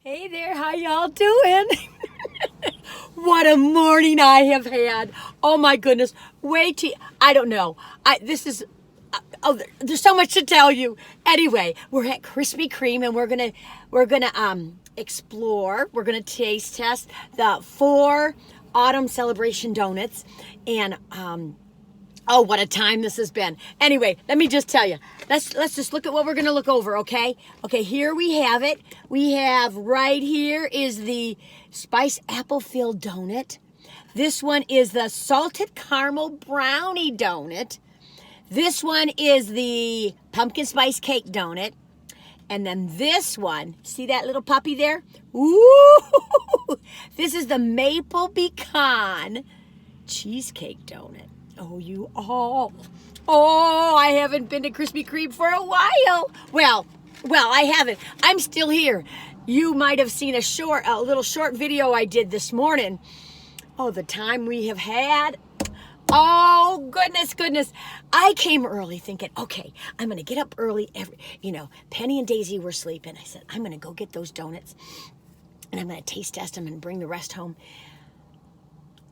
Hey there, how y'all doing? What a morning I have had. Oh my goodness. I don't know. There's so much to tell you. Anyway, we're at Krispy Kreme and we're gonna explore. We're gonna taste test the 4 autumn celebration donuts and oh, what a time this has been. Anyway, let me just tell you. Let's just look at what we're going to look over, okay? Okay, here we have it. We have right here is the Spice Apple Filled Doughnut. This one is the Salted Caramel Brownie Doughnut. This one is the Pumpkin Spice Cake Doughnut. And then this one, see that little puppy there? Ooh! This is the Maple Pecan Cheesecake Doughnut. Oh, you all. Oh, I haven't been to Krispy Kreme for a while. Well, I haven't. I'm still here. You might have seen a little short video I did this morning. Oh, the time we have had. Oh, goodness. I came early thinking, okay, I'm going to get up early. Penny and Daisy were sleeping. I said, I'm going to go get those donuts and I'm going to taste test them and bring the rest home.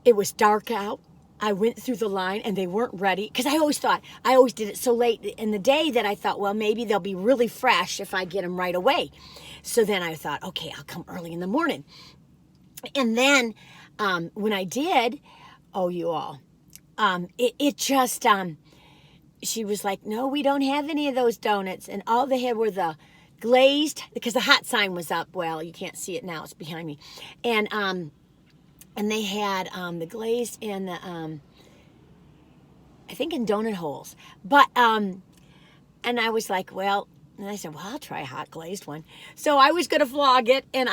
It was dark out. I went through the line and they weren't ready because I always did it so late in the day that I thought, well, maybe they'll be really fresh if I get them right away. So then I thought, okay, I'll come early in the morning. And then when I did, oh, you all, she was like, no, we don't have any of those donuts. And all they had were the glazed, because the hot sign was up. Well, you can't see it now. It's behind me. And they had the glazed and the, I think in donut holes. But, and I was like, well, and I said, well, I'll try a hot glazed one. So I was going to vlog it, and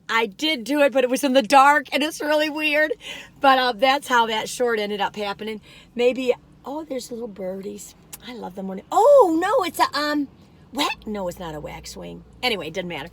I did do it, but it was in the dark, and it's really weird. But that's how that short ended up happening. Maybe, oh, there's little birdies. I love them. Oh, no, it's a, no, it's not a wax wing. Anyway, it doesn't matter.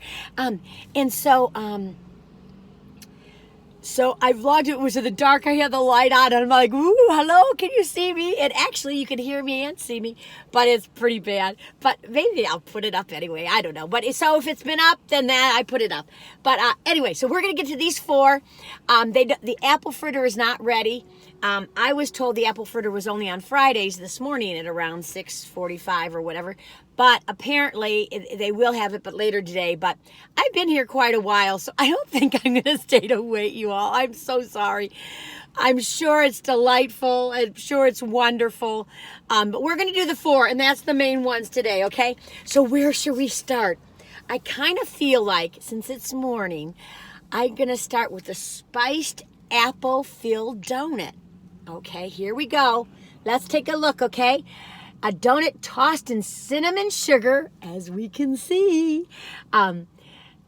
So I vlogged it. It was in the dark. I had the light on, and I'm like, ooh, hello, can you see me? And actually, you can hear me and see me, but it's pretty bad. But maybe I'll put it up anyway. I don't know. But so if it's been up, then I put it up. But anyway, so we're going to get to these 4. The apple fritter is not ready. I was told the apple fritter was only on Fridays this morning at around 6:45 or whatever. But apparently they will have it, but later today. But I've been here quite a while, so I don't think I'm going to stay to wait, you all. I'm so sorry. I'm sure it's delightful. I'm sure it's wonderful. But we're going to do the 4, and that's the main ones today, okay? So where should we start? I kind of feel like, since it's morning, I'm going to start with the Spiced Apple Filled Doughnut. Okay, here we go. Let's take a look, okay? A donut tossed in cinnamon sugar, as we can see,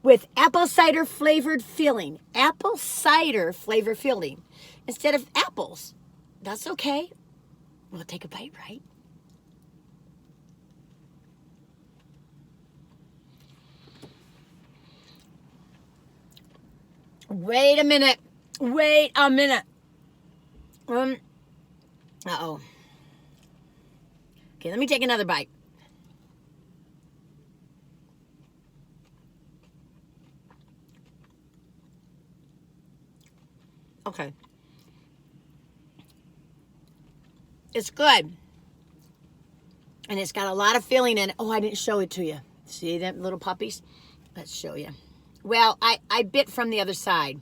with apple cider flavored filling. Apple cider flavor filling instead of apples. That's okay. We'll take a bite, right? Wait a minute. Uh-oh. Okay, let me take another bite. Okay. It's good. And it's got a lot of filling in it. Oh, I didn't show it to you. See them little puppies? Let's show you. Well, I bit from the other side.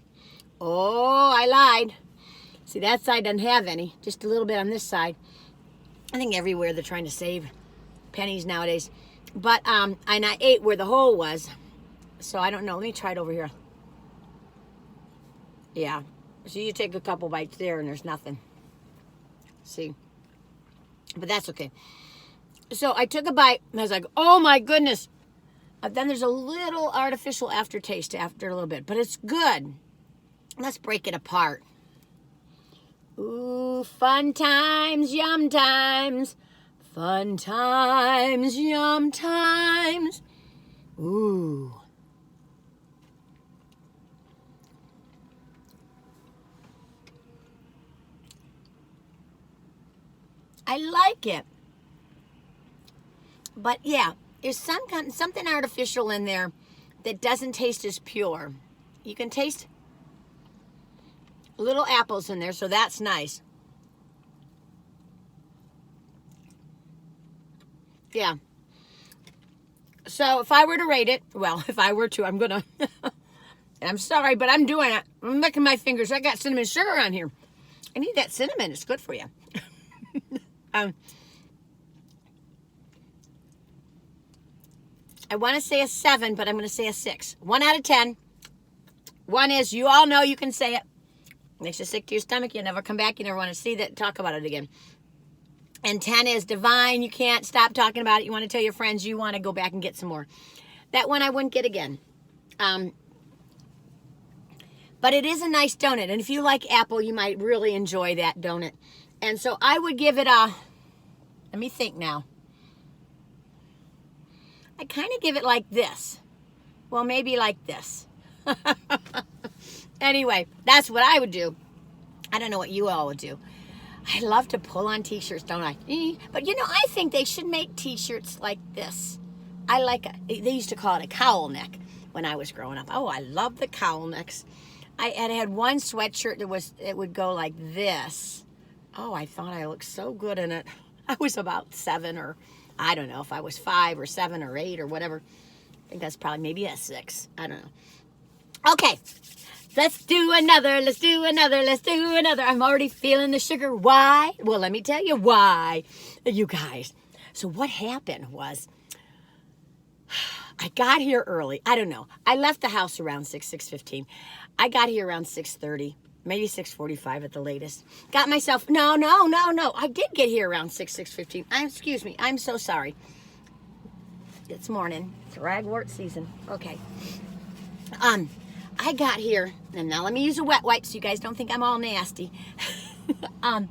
Oh, I lied. See, that side doesn't have any. Just a little bit on this side. I think everywhere they're trying to save pennies nowadays. But and I ate where the hole was. So I don't know. Let me try it over here. Yeah. So you take a couple bites there and there's nothing. See? But that's okay. So I took a bite and I was like, oh my goodness. Then there's a little artificial aftertaste after a little bit. But it's good. Let's break it apart. Ooh, fun times, yum times. Fun times, yum times. Ooh. I like it. But yeah, there's something artificial in there that doesn't taste as pure. You can taste little apples in there, so that's nice. Yeah. So if I were to rate it, well, if I were to, I'm gonna, I'm sorry, but I'm doing it. I'm licking my fingers. I got cinnamon sugar on here. I need that cinnamon. It's good for you. I want to say a 7, but I'm going to say a 6. 1 out of 10. 1 is, you all know you can say it. Makes you sick to your stomach. You never come back. You never want to see that. Talk about it again. And 10 is divine. You can't stop talking about it. You want to tell your friends. You want to go back and get some more. That one I wouldn't get again. But it is a nice donut. And if you like apple, you might really enjoy that donut. And so I would give it a, let me think now. I kind of give it like this. Well, maybe like this. Anyway, that's what I would do. I don't know what you all would do. I love to pull on t-shirts, don't I? But you know, I think they should make t-shirts like this. I like it. They used to call it a cowl neck when I was growing up. Oh, I love the cowl necks. I had one sweatshirt that it would go like this. Oh, I thought I looked so good in it. I was about 7, or I don't know if I was 5 or 7 or 8 or whatever. I think that's probably maybe a 6. I don't know. Okay. Let's do another. Let's do another. Let's do another. I'm already feeling the sugar. Why? Well, let me tell you why, you guys. So what happened was I got here early. I don't know. I left the house around 6:15. I got here around 6:30, maybe 6:45 at the latest. Got myself, no. I did get here around 6:15. Excuse me. I'm so sorry. It's morning. It's ragwort season. Okay. I got here, and now let me use a wet wipe so you guys don't think I'm all nasty. And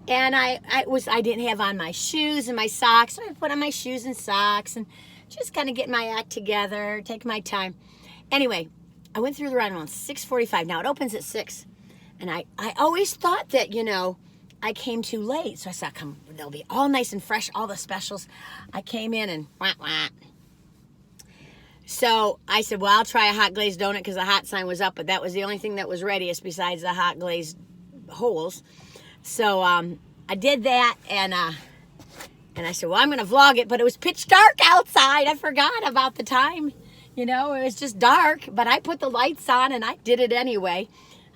I didn't have on my shoes and my socks, so I put on my shoes and socks and just kind of get my act together, take my time. Anyway, I went through the run around 6:45. Now it opens at 6, and I always thought that, you know, I came too late, so I thought, they'll be all nice and fresh, all the specials. I came in and wah. So I said, well, I'll try a hot glazed donut because the hot sign was up, but that was the only thing that was readiest besides the hot glazed holes. So I did that, and I said, well, I'm going to vlog it, but it was pitch dark outside. I forgot about the time. You know, it was just dark, but I put the lights on, and I did it anyway.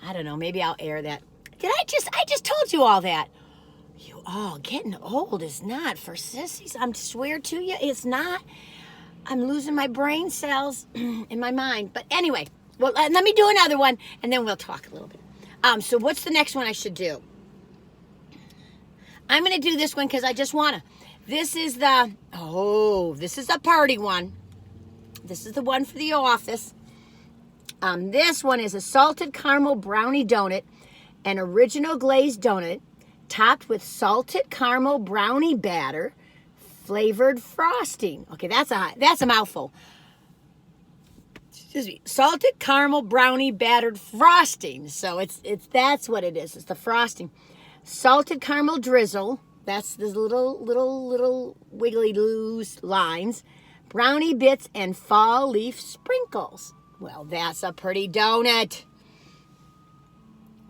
I don't know, maybe I'll air that. I just told you all that. You all, getting old is not for sissies. I swear to you, it's not. I'm losing my brain cells in my mind. But anyway, well, let me do another one, and then we'll talk a little bit. So what's the next one I should do? I'm going to do this one because I just want to. This is the party one. This is the one for the office. This one is a salted caramel brownie donut, an original glazed donut, topped with salted caramel brownie batter, flavored frosting. Okay, that's a mouthful. Excuse me. Salted caramel brownie battered frosting. So that's what it is. It's the frosting. Salted caramel drizzle. That's the little wiggly loose lines. Brownie bits and fall leaf sprinkles. Well, that's a pretty donut.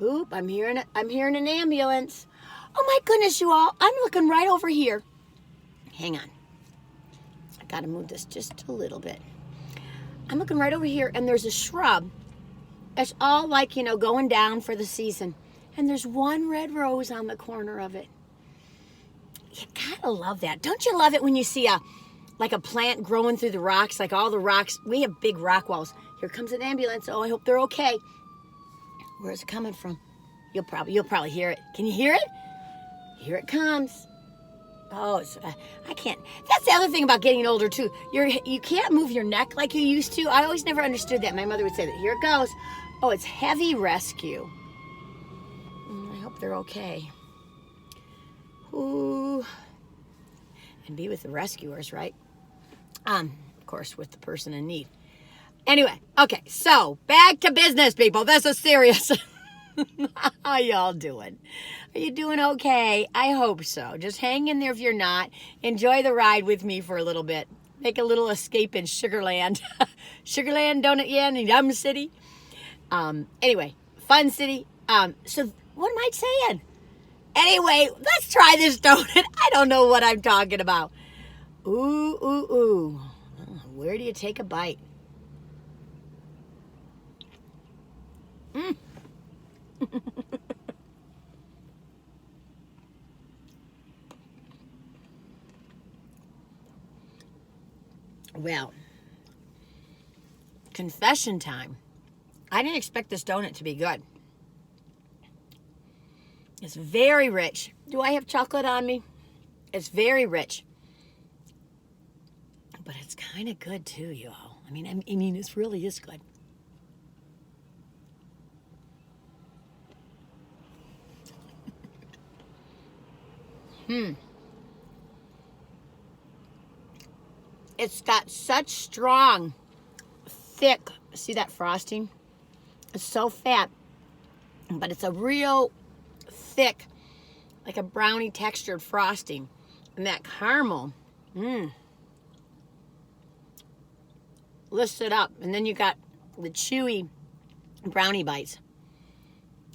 Oop, I'm hearing an ambulance. Oh my goodness, you all. I'm looking right over here. Hang on. I got to move this just a little bit. I'm looking right over here, and there's a shrub. It's all like, you know, going down for the season. And there's one red rose on the corner of it. You gotta love that. Don't you love it when you see a plant growing through the rocks, like all the rocks? We have big rock walls. Here comes an ambulance. Oh, I hope they're okay. Where's it coming from? You'll probably hear it. Can you hear it? Here it comes. Oh, I can't. That's the other thing about getting older too. You can't move your neck like you used to. I always never understood that. My mother would say that. Here it goes. Oh, it's heavy rescue. I hope they're okay. Ooh. And be with the rescuers, right? Of course, with the person in need. Anyway, okay, so back to business, people. This is serious. How y'all doing? Are you doing okay? I hope so. Just hang in there if you're not. Enjoy the ride with me for a little bit. make a little escape in Sugarland. Sugarland, Donut Yen, and Yum City. Anyway, fun city. So what am I saying? Anyway, let's try this donut. I don't know what I'm talking about. Ooh, ooh, ooh. Where do you take a bite? Mm. Well, confession time. I didn't expect this donut to be good. It's very rich. Do I have chocolate on me? It's very rich. But it's kind of good too, y'all. I mean, it really is good. It's got such strong, thick, see that frosting? It's so fat, but it's a real thick, like a brownie textured frosting. And that caramel, lifts it up. And then you got the chewy brownie bites.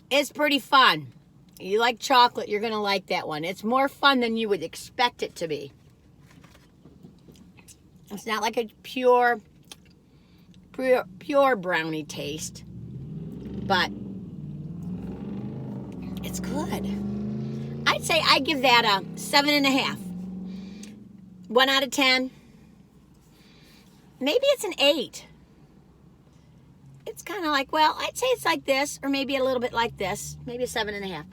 It's pretty fun. You like chocolate, you're gonna like that one. It's more fun than you would expect it to be. It's not like a pure brownie taste, but it's good. I'd say I give that a 7.5. 1 out of 10. Maybe it's an 8. It's kind of like, well, I'd say it's like this, or maybe a little bit like this. Maybe a 7.5.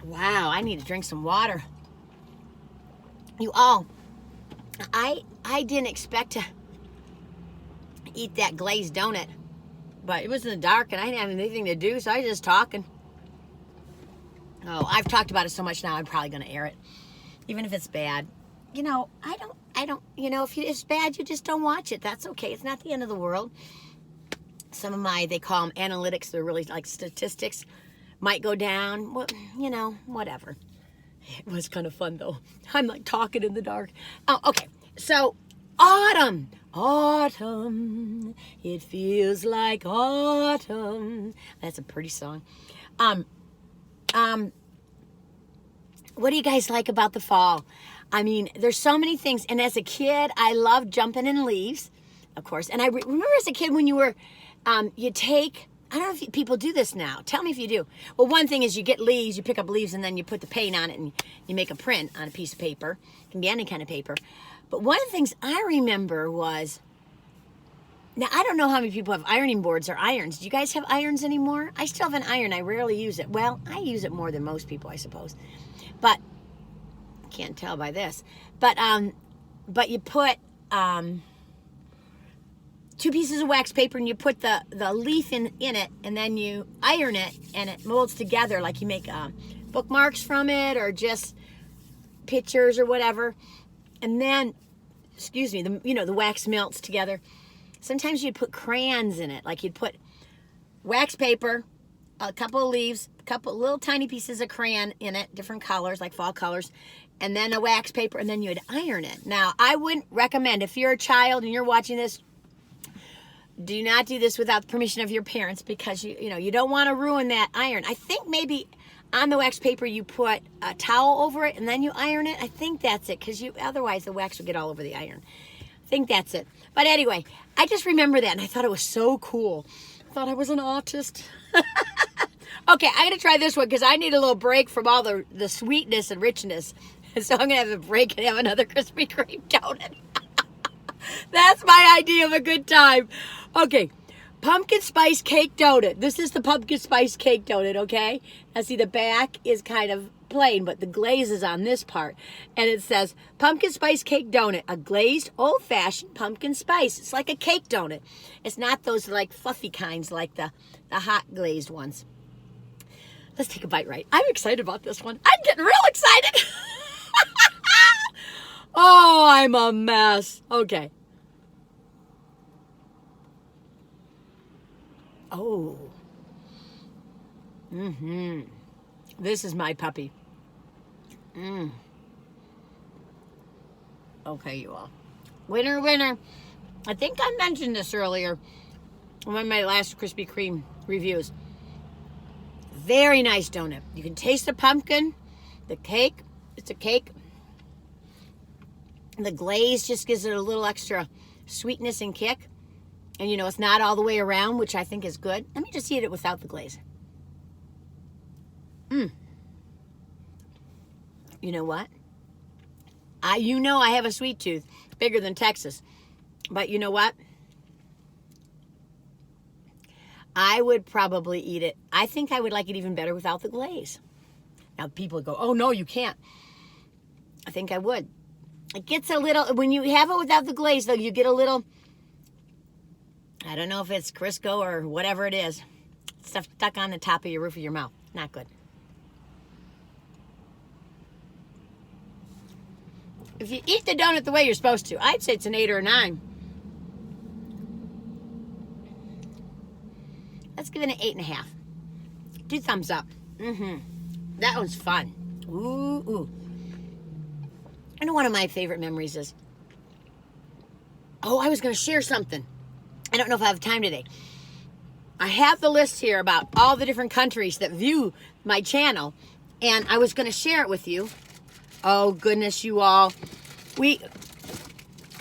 Wow, I need to drink some water. You all, I didn't expect to eat that glazed donut, but it was in the dark and I didn't have anything to do, so I was just talking. Oh, I've talked about it so much now, I'm probably going to air it, even if it's bad. You know, I don't, you know, if it's bad, you just don't watch it. That's okay. It's not the end of the world. Some of they call them analytics. They're really like statistics. Might go down. Well, you know, whatever. It was kind of fun, though. I'm like talking in the dark. Oh, okay. So, autumn. Autumn. It feels like autumn. That's a pretty song. What do you guys like about the fall? I mean, there's so many things. And as a kid, I loved jumping in leaves, of course. And I remember as a kid when you were, you take, I don't know if people do this now. Tell me if you do. Well, one thing is you get leaves, you pick up leaves, and then you put the paint on it, and you make a print on a piece of paper. It can be any kind of paper. But one of the things I remember was, now I don't know how many people have ironing boards or irons. Do you guys have irons anymore? I still have an iron. I rarely use it. Well, I use it more than most people, I suppose. But can't tell by this. But you put 2 pieces of wax paper and you put the leaf in it, and then you iron it, and it molds together, like you make bookmarks from it or just pictures or whatever. And then, excuse me, the wax melts together. Sometimes you'd put crayons in it, like you'd put wax paper, a couple of leaves, a couple little tiny pieces of crayon in it, different colors, like fall colors, and then a wax paper, and then you'd iron it. Now, I wouldn't recommend, if you're a child and you're watching this, do not do this without the permission of your parents, because you don't want to ruin that iron. I think maybe on the wax paper you put a towel over it and then you iron it. I think that's it, because otherwise the wax would get all over the iron. I think that's it. But anyway, I just remember that, and I thought it was so cool. I thought I was an artist. Okay, I'm going to try this one because I need a little break from all the sweetness and richness. So I'm going to have a break and have another Krispy Kreme donut. That's my idea of a good time. Okay, pumpkin spice cake donut. This is the pumpkin spice cake donut, okay? Now see, the back is kind of plain, but the glaze is on this part. And it says, pumpkin spice cake donut, a glazed old-fashioned pumpkin spice. It's like a cake donut. It's not those like fluffy kinds like the hot glazed ones. Let's take a bite, right? I'm excited about this one. I'm getting real excited. Oh, I'm a mess. Okay. Oh. This is my puppy. Okay, you all. Winner, winner. I think I mentioned this earlier in one of my last Krispy Kreme reviews. Very nice donut. You can taste the pumpkin, the cake. It's a cake. The glaze just gives it a little extra sweetness and kick. And, it's not all the way around, which I think is good. Let me just eat it without the glaze. You know what? I have a sweet tooth, bigger than Texas. But you know what? I would probably eat it. I think I would like it even better without the glaze. Now, people go, oh, no, you can't. I think I would. It gets a little, when you have it without the glaze, though, you get a little, I don't know if it's Crisco or whatever it is, stuff stuck on the top of your roof of your mouth. Not good. If you eat the donut the way you're supposed to, I'd say it's an 8 or a 9. Let's give it an 8.5. 2 thumbs up. That one's fun. Ooh. I know one of my favorite memories is, I was going to share something. I don't know if I have time today. I have the list here about all the different countries that view my channel, and I was going to share it with you. Oh, goodness, you all. We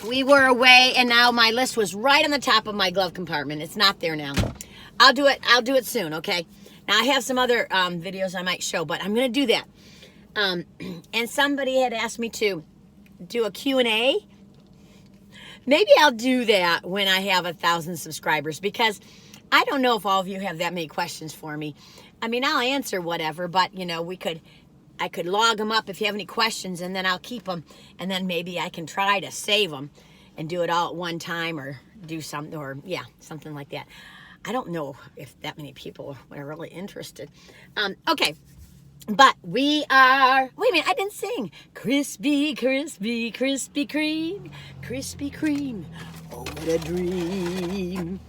were away, and now my list was right on the top of my glove compartment. It's not there now. I'll do it soon, okay? Now, I have some other videos I might show, but I'm going to do that. And somebody had asked me to do a Q&A. Maybe I'll do that when I have 1,000 subscribers, because I don't know if all of you have that many questions for me. I mean, I'll answer whatever, but, I could log them up if you have any questions, and then I'll keep them, and then maybe I can try to save them and do it all at one time, or do something, or, something like that. I don't know if that many people are really interested. Okay. But we are, wait a minute, I didn't sing. Crispy, crispy, Krispy Kreme, Krispy Kreme. Oh, what a dream.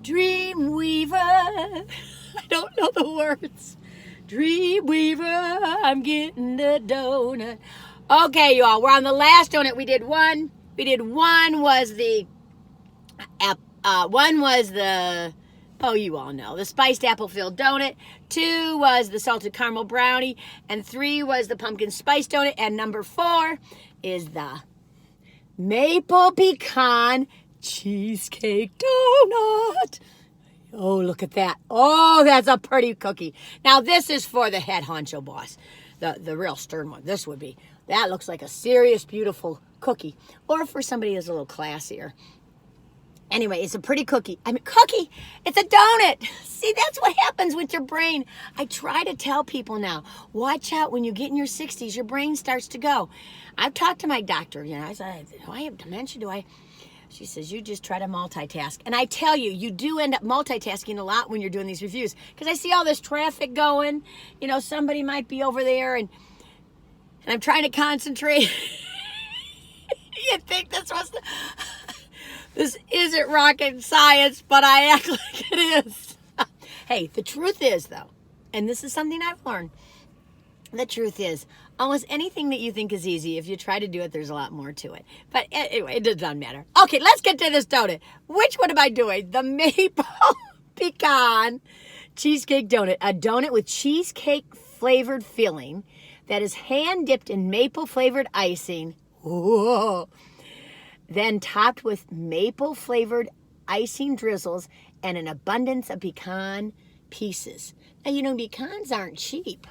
Dream weaver. I don't know the words. Dream weaver, I'm getting the donut. Okay, y'all, we're on the last donut. We did one was the, you all know, the spiced apple filled donut. 2 was the salted caramel brownie. And 3 was the pumpkin spice donut. And number 4 is the maple pecan cheesecake donut. Oh, look at that. Oh, that's a pretty cookie. Now, this is for the head honcho boss, the real stern one. That looks like a serious, beautiful cookie. Or for somebody who's a little classier. Anyway, it's a pretty cookie. Cookie, it's a donut. See, that's what happens with your brain. I try to tell people now, watch out when you get in your 60s, your brain starts to go. I've talked to my doctor, I said, do I have dementia? She says, you just try to multitask. And I tell you, you do end up multitasking a lot when you're doing these reviews, because I see all this traffic going. Somebody might be over there, and I'm trying to concentrate. You think this isn't rocket science, but I act like it is. Hey, the truth is, though, and this is something I've learned, the truth is, almost anything that you think is easy, if you try to do it, there's a lot more to it. But anyway, it doesn't matter. Okay, let's get to this donut. Which one am I doing? The Maple Pecan Cheesecake Doughnut. A donut with cheesecake flavored filling that is hand dipped in maple flavored icing. Whoa. Then topped with maple flavored icing drizzles and an abundance of pecan pieces. Now, pecans aren't cheap.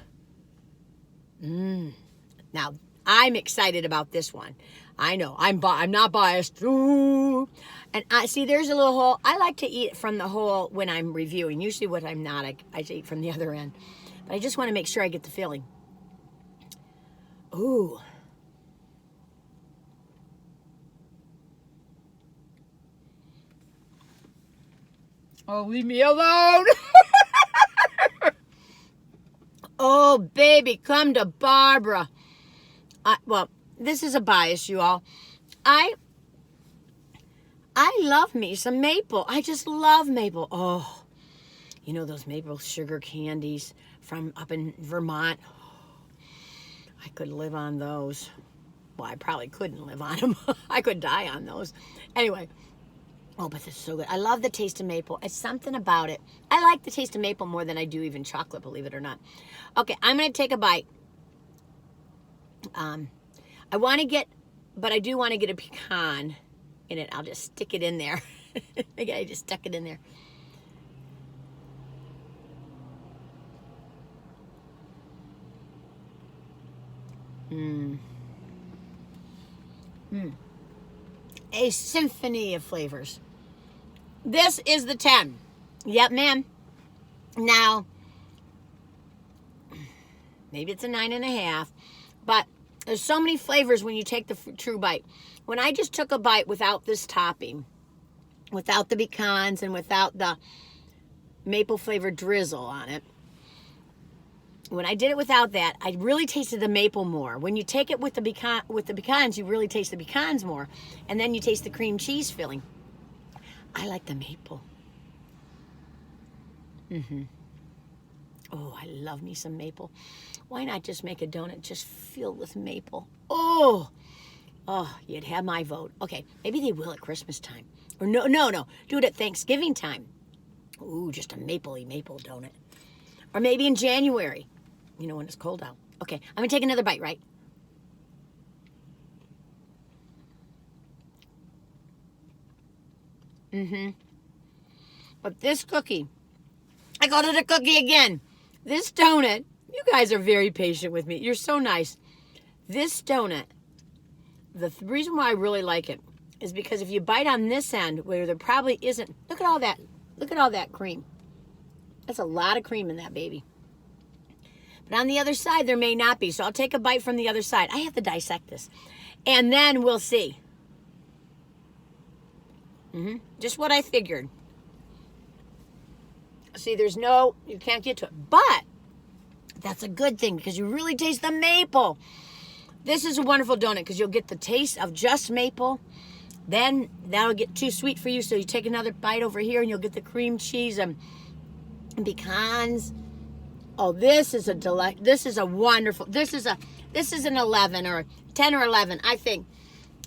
Now, I'm excited about this one. I know, I'm not biased. Ooh. And I see there's a little hole. I like to eat from the hole when I'm reviewing. Usually when I'm not, I eat from the other end. But I just want to make sure I get the filling. Ooh. Oh, leave me alone. Oh, baby, come to Barbara. Well, this is a bias, you all. I love me some maple. I just love maple. Oh, those maple sugar candies from up in Vermont. I could live on those. well, I probably couldn't live on them. I could die on those. Anyway. Oh, but this is so good. I love the taste of maple. It's something about it. I like the taste of maple more than I do even chocolate, believe it or not. Okay, I'm going to take a bite. I want to get, but I do want to get a pecan in it. I'll just stick it in there. Okay, I just stuck it in there. A symphony of flavors. This is the 10. Yep, ma'am. Now, maybe it's a 9.5, but there's so many flavors when you take the true bite. When I just took a bite without this topping, without the pecans and without the maple flavored drizzle on it, when I did it without that, I really tasted the maple more. When you take it with the pecans, you really taste the pecans more, and then you taste the cream cheese filling. I like the maple. Oh, I love me some maple. Why not just make a donut just filled with maple? Oh, you'd have my vote. Okay, maybe they will at Christmas time. Or no. Do it at Thanksgiving time. Ooh, just a mapley maple donut. Or maybe in January. You know, when it's cold out. Okay, I'm going to take another bite, right? But this cookie, I called it a cookie again. This donut, you guys are very patient with me. You're so nice. This donut, the reason why I really like it is because if you bite on this end where there probably isn't, look at all that cream. That's a lot of cream in that baby. But on the other side, there may not be. So I'll take a bite from the other side. I have to dissect this. And then we'll see. Just what I figured. See, you can't get to it. But that's a good thing because you really taste the maple. This is a wonderful donut because you'll get the taste of just maple. Then that'll get too sweet for you. So you take another bite over here and you'll get the cream cheese and pecans. Oh, this is a delight. This is a wonderful, this is an 11 or 10 or 11. I think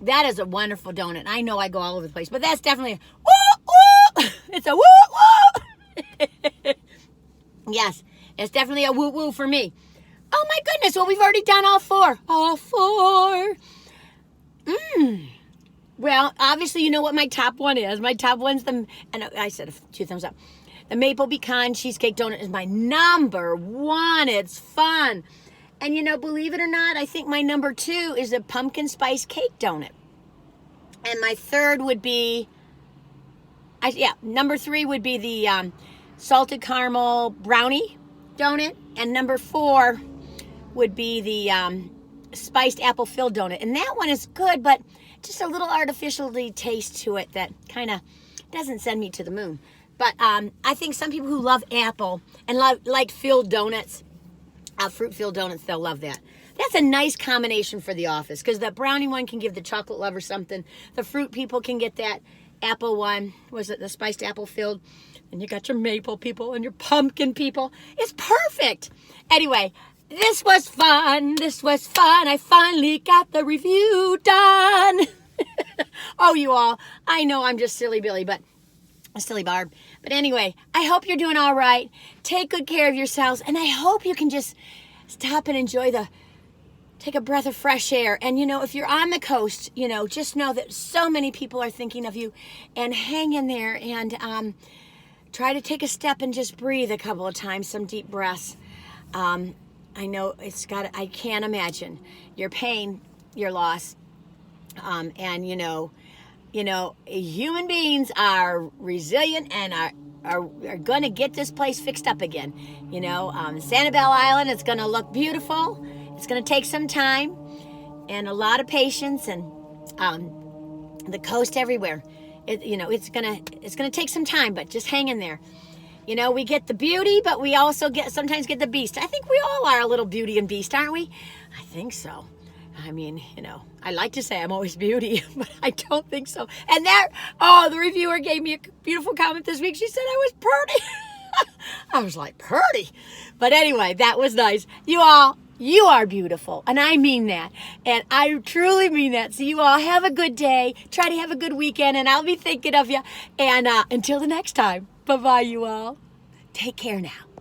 that is a wonderful donut. I know I go all over the place, but that's definitely a woo, woo. It's a woo, woo. Yes, it's definitely a woo, woo for me. Oh my goodness. Well, we've already done all four. All four. Well, obviously you know what my top one is. My top one's and I said 2 thumbs up. The Maple Pecan Cheesecake Doughnut is my number 1. It's fun. And you know, believe it or not, I think my number 2 is a Pumpkin Spice Cake Doughnut. And my third would be, number 3 would be the Salted Caramel Brownie Doughnut. And number 4 would be the Spiced Apple Filled Doughnut. And that one is good, but just a little artificially taste to it that kind of doesn't send me to the moon. But I think some people who love apple and like filled donuts, fruit-filled donuts, they'll love that. That's a nice combination for the office because the brownie one can give the chocolate lover something. The fruit people can get that apple one. Was it the spiced apple filled? And you got your maple people and your pumpkin people. It's perfect. Anyway, this was fun. This was fun. I finally got the review done. Oh, you all. I know I'm just silly Billy, but a silly Barb. But anyway, I hope you're doing all right. Take good care of yourselves. And I hope you can just stop and enjoy take a breath of fresh air. And, you know, if you're on the coast, you know, just know that so many people are thinking of you. And hang in there and try to take a step and just breathe a couple of times, some deep breaths. I know I can't imagine your pain, your loss. And, you know, human beings are resilient and are going to get this place fixed up again. You know, Sanibel Island is going to look beautiful. It's going to take some time and a lot of patience, and the coast everywhere. It's going to take some time, but just hang in there. You know, we get the beauty, but we also sometimes get the beast. I think we all are a little beauty and beast, aren't we? I think so. I mean, you know, I like to say I'm always beauty, but I don't think so. And the reviewer gave me a beautiful comment this week. She said I was pretty. I was like, pretty? But anyway, that was nice. You all You are beautiful, and I mean that. And I truly mean that. So you all have a good day. Try to have a good weekend, and I'll be thinking of you. And until the next time, bye-bye, you all. Take care now.